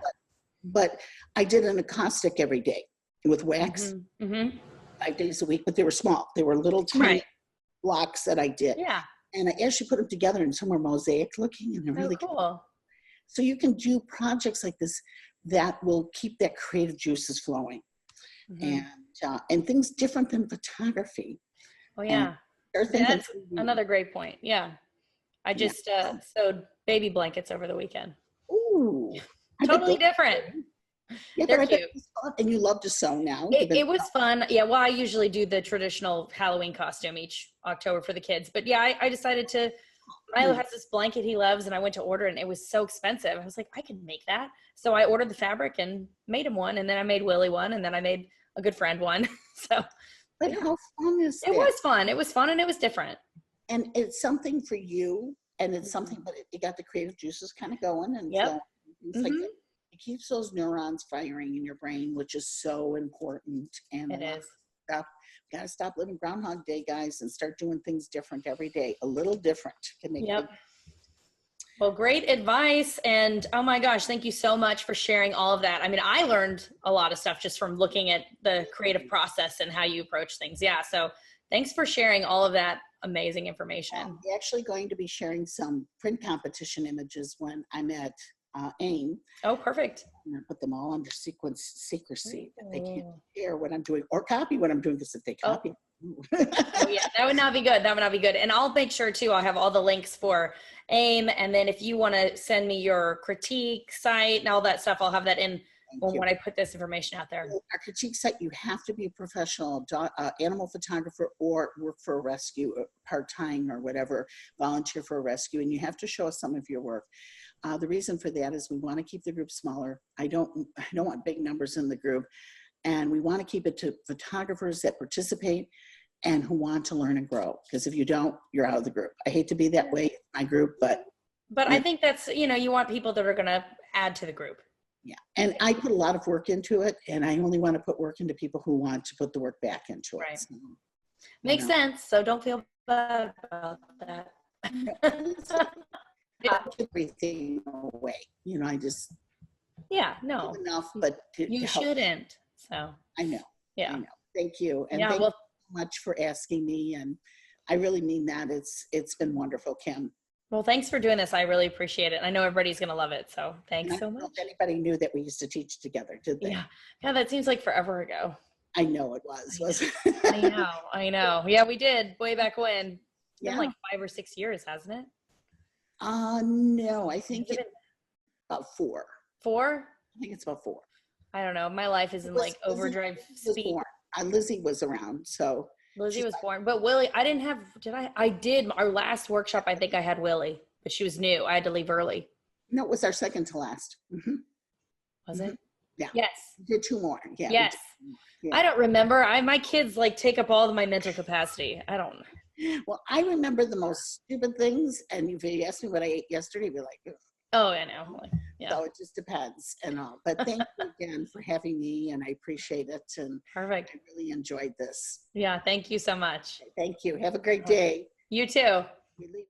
But I did an acrostic every day with wax, 5 days a week, but they were small. They were little tiny blocks that I did. Yeah. And I actually put them together, and some were mosaic looking, and they're really cool. So you can do projects like this that will keep that creative juices flowing. And things different than photography. Oh yeah. That's another great point. Yeah. I just sewed baby blankets over the weekend. Ooh. Totally different. Yeah, they're cute. And you love to sew now. It was fun. Yeah, well, I usually do the traditional Halloween costume each October for the kids. But yeah, I decided to, Milo has this blanket he loves, and I went to order it, and it was so expensive. I was like, I can make that. So I ordered the fabric and made him one, and then I made Willie one, and then I made a good friend one. So but how fun is that? It was fun. It was fun, and it was different. And it's something for you, and it's something, but it got the creative juices kind of going, and so things like that. It keeps those neurons firing in your brain, which is so important. And it is. You got to stop living Groundhog Day, guys, and start doing things different every day. A little different can make it. Well, great advice. And oh my gosh, thank you so much for sharing all of that. I mean, I learned a lot of stuff just from looking at the creative process and how you approach things. Yeah. So thanks for sharing all of that amazing information. I'm actually going to be sharing some print competition images when I'm at AIM. Oh, perfect. And I put them all under secrecy. That they can't share what I'm doing or copy what I'm doing, because if they copy. Oh yeah, that would not be good. That would not be good. And I'll make sure too, I'll have all the links for AIM. And then if you want to send me your critique site and all that stuff, I'll have that in when I put this information out there. Our critique site, you have to be a professional animal photographer or work for a rescue, part-time or whatever, volunteer for a rescue, and you have to show us some of your work. The reason for that is we want to keep the group smaller. I don't want big numbers in the group, and we want to keep it to photographers that participate and who want to learn and grow. Because if you don't, you're out of the group. I hate to be that way in my group, but I think that's, you want people that are going to add to the group. Yeah, and I put a lot of work into it, and I only want to put work into people who want to put the work back into it. Right. So, Makes sense. So don't feel bad about that. Everything away, I just no enough, but you shouldn't. So I know, Yeah. I know. Thank you. And Yeah. thank Well, you so much for asking me. And I really mean that. It's been wonderful, Kim. well, thanks for doing this. I really appreciate it. I know everybody's going to love it. So And I thanks so don't know much. if anybody knew that we used to teach together, did they? Yeah. Yeah. That seems like forever ago. I know it was, I know. wasn't I it? know. I know. Yeah, we did way back when. It's been Yeah. like 5 or 6 years, hasn't it? No, I Has think it it's been about 4. 4? I think it's about 4. I don't know. My life is in like overdrive Lizzie was speed. born. Lizzie was around, so Lizzie she's was born, but Willie, I didn't have, did I? I did. Our last workshop, I think I had Willie, but she was new. I had to leave early. no, it was our second to last. Was it? Yeah, Yes. we did 2 more. Yeah, we Yes. did 2 more. Yeah. I don't remember. My kids like take up all of my mental capacity. I don't. Well, I remember the most stupid things, and if you asked me what I ate yesterday, you'd be like, ugh. Oh, I know. Like, yeah. So it just depends and all. But thank you again for having me, and I appreciate it, and Perfect. I really enjoyed this. Yeah. Thank you so much. Thank you. Have a great day. You too. We leave